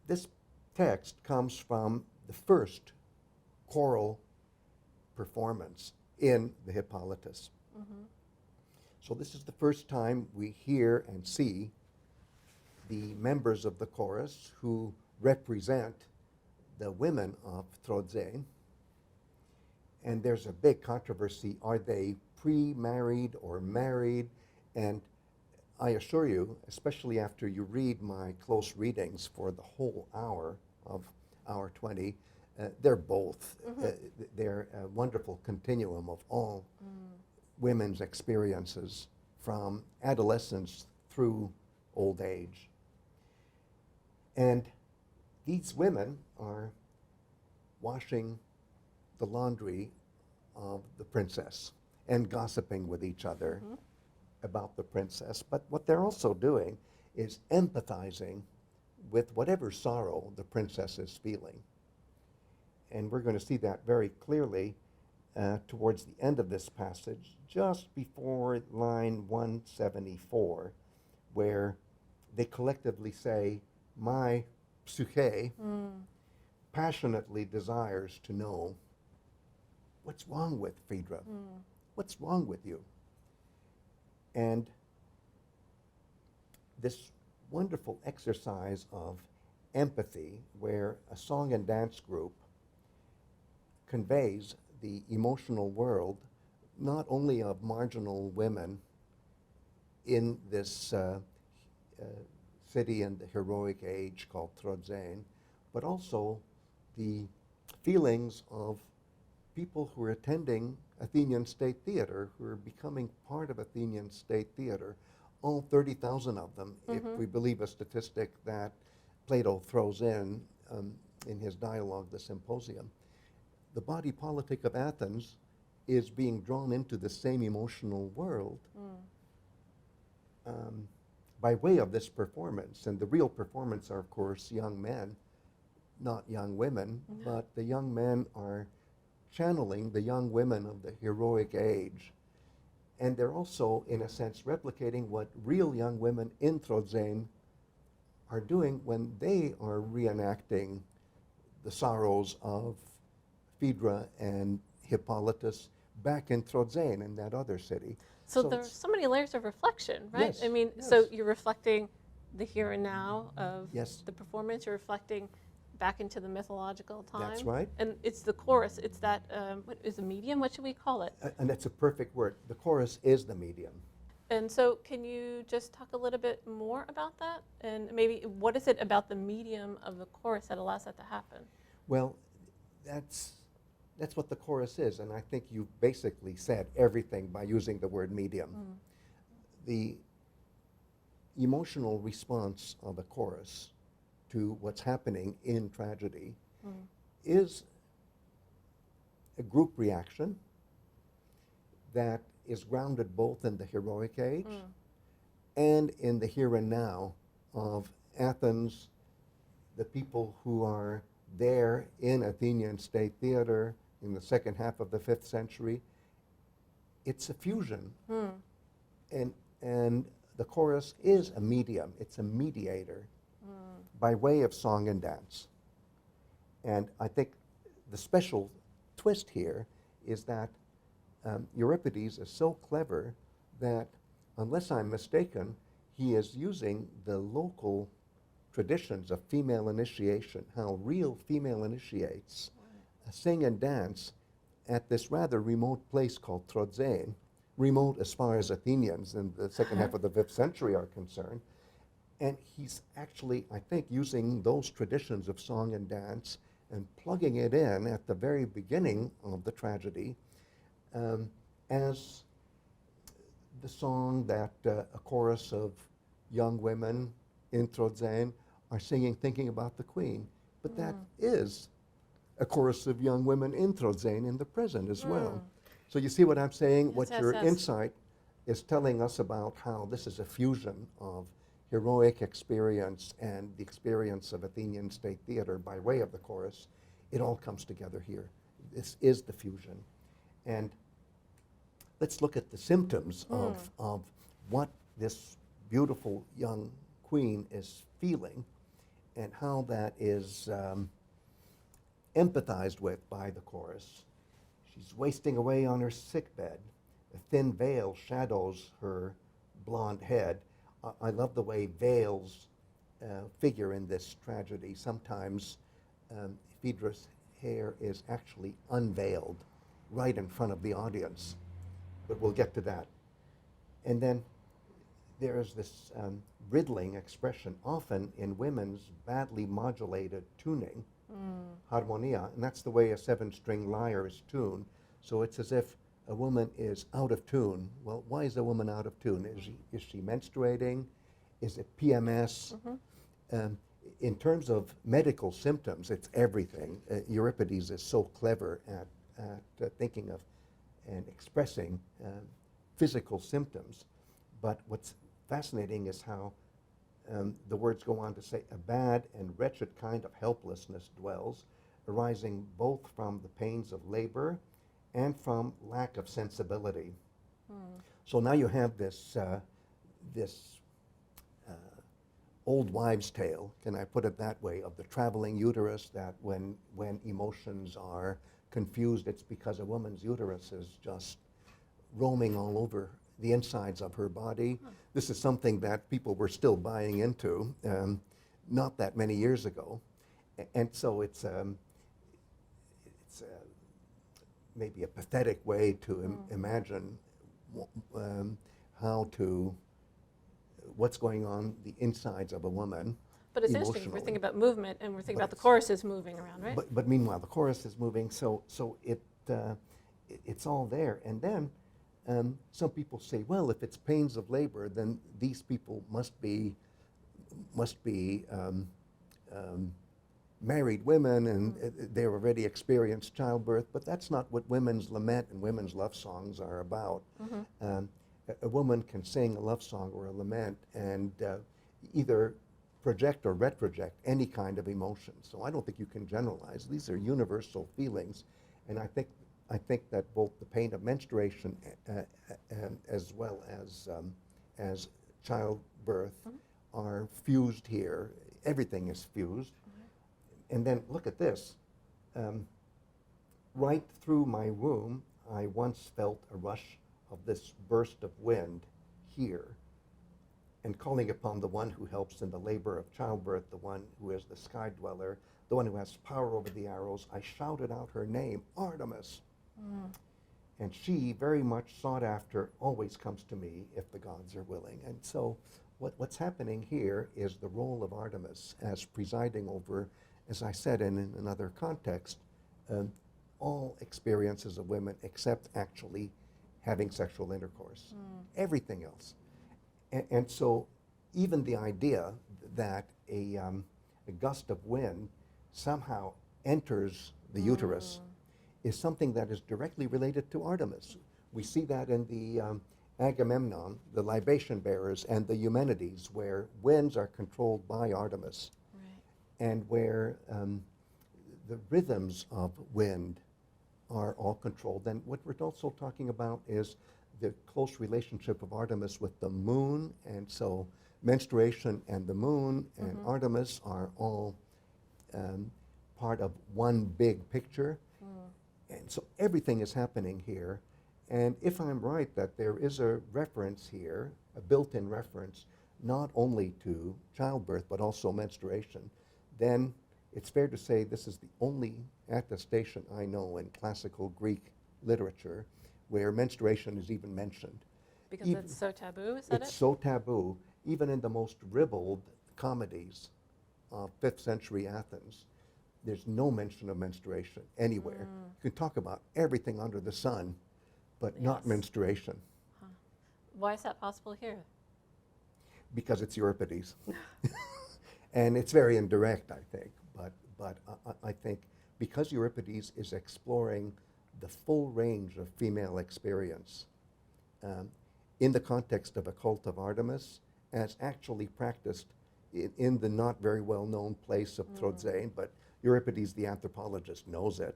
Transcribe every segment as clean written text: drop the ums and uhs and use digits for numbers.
this text comes from the first choral performance in the Hippolytus. Mm-hmm. So this is the first time we hear and see the members of the chorus who represent the women of Trozen. And there's a big controversy. Are they pre-married or married? And I assure you, especially after you read my close readings for the whole hour of hour 20, they're both. Mm-hmm. They're a wonderful continuum of all women's experiences from adolescence through old age. And these women are washing the laundry of the princess and gossiping with each other about the princess. But what they're also doing is empathizing with whatever sorrow the princess is feeling. And we're going to see that very clearly towards the end of this passage, just before line 174, where they collectively say, my psyche passionately desires to know what's wrong with Phaedra. What's wrong with you? And this wonderful exercise of empathy, where a song and dance group conveys the emotional world not only of marginal women in this city in the heroic age called Trozen, but also the feelings of people who are attending Athenian State Theater, who are becoming part of Athenian State Theater, all 30,000 of them, if we believe a statistic that Plato throws in his dialogue, The Symposium. The body politic of Athens is being drawn into the same emotional world by way of this performance. And the real performance are, of course, young men, not young women, but the young men are channeling the young women of the heroic age. And they're also, in a sense, replicating what real young women in Trozen are doing when they are reenacting the sorrows of Phaedra and Hippolytus back in Trozen, in that other city. So there's so many layers of reflection, right? Yes, I mean, yes. so you're reflecting the here and now of Yes. the performance. You're reflecting back into the mythological time. That's right. And it's the chorus. It's that, what is a medium? What should we call it? And that's a perfect word. The chorus is the medium. And so can you just talk a little bit more about that? And maybe what is it about the medium of the chorus that allows that to happen? Well, that's what the chorus is, and I think you basically said everything by using the word medium. The emotional response of a chorus to what's happening in tragedy is a group reaction that is grounded both in the heroic age and in the here and now of Athens, the people who are there in Athenian State Theater in the second half of the 5th century. It's a fusion. And the chorus is a medium. It's a mediator by way of song and dance. And I think the special twist here is that Euripides is so clever that, unless I'm mistaken, he is using the local traditions of female initiation, how real female initiates sing and dance at this rather remote place called Trozen, remote as far as Athenians in the second half of the 5th century are concerned. And he's actually, I think, using those traditions of song and dance and plugging it in at the very beginning of the tragedy as the song that a chorus of young women in Trozen are singing, thinking about the queen. But that is a chorus of young women in Trozen in the present as well. So you see what I'm saying? Yes, What yes, your yes. insight is telling us about how this is a fusion of heroic experience and the experience of Athenian State Theater by way of the chorus. It all comes together here. This is the fusion. And let's look at the symptoms of what this beautiful young queen is feeling. and how that is empathized with by the chorus. She's wasting away on her sickbed. A thin veil shadows her blonde head. I love the way veils figure in this tragedy. Sometimes Phaedra's hair is actually unveiled right in front of the audience, but we'll get to that. And then there is this riddling expression, often in women's badly modulated tuning, harmonia, and that's the way a 7-string lyre is tuned. So it's as if a woman is out of tune. Well, why is a woman out of tune? Is she menstruating? Is it PMS? In terms of medical symptoms, it's everything. Euripides is so clever at thinking of and expressing physical symptoms. But what's fascinating is how the words go on to say, a bad and wretched kind of helplessness dwells, arising both from the pains of labor and from lack of sensibility. So now you have this old wives' tale, can I put it that way, of the traveling uterus, that when emotions are confused, it's because a woman's uterus is just roaming all over the insides of her body. This is something that people were still buying into not that many years ago. And so it's maybe a pathetic way to imagine what's going on the insides of a woman. But it's interesting, we're thinking about movement, and we're thinking about the choruses moving around, right? But meanwhile, the chorus is moving, so it's all there. And then some people say, well, if it's pains of labor, then these people must be married women, and they've already experienced childbirth. But that's not what women's lament and women's love songs are about. A woman can sing a love song or a lament and either project or retroject any kind of emotion. So I don't think you can generalize. These are universal feelings, and I think that both the pain of menstruation as well as childbirth are fused here. Everything is fused. And then look at this. Right through my womb, I once felt a rush of this burst of wind here, and calling upon the one who helps in the labor of childbirth, the one who is the sky dweller, the one who has power over the arrows, I shouted out her name, Artemis. And she, very much sought after, always comes to me if the gods are willing. And so what's happening here is the role of Artemis as presiding over, as I said in another context, all experiences of women except actually having sexual intercourse. Everything else. And so even the idea that a gust of wind somehow enters the uterus is something that is directly related to Artemis. We see that in the Agamemnon, the libation bearers, and the Eumenides, where winds are controlled by Artemis, and where the rhythms of wind are all controlled. And what we're also talking about is the close relationship of Artemis with the moon, and so menstruation and the moon and Artemis are all part of one big picture. And so everything is happening here. And if I'm right that there is a reference here, a built-in reference, not only to childbirth but also menstruation, then it's fair to say this is the only attestation I know in classical Greek literature where menstruation is even mentioned. Because it's so taboo, is that it? It's so taboo, even in the most ribald comedies of 5th century Athens. There's no mention of menstruation anywhere. You can talk about everything under the sun, but not menstruation. Why is that possible here? Because it's Euripides. And it's very indirect, I think. But I think because Euripides is exploring the full range of female experience in the context of a cult of Artemis, as actually practiced in the not very well-known place of Trozen, but Euripides, the anthropologist, knows it.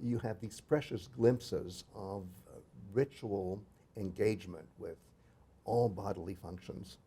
You have these precious glimpses of ritual engagement with all bodily functions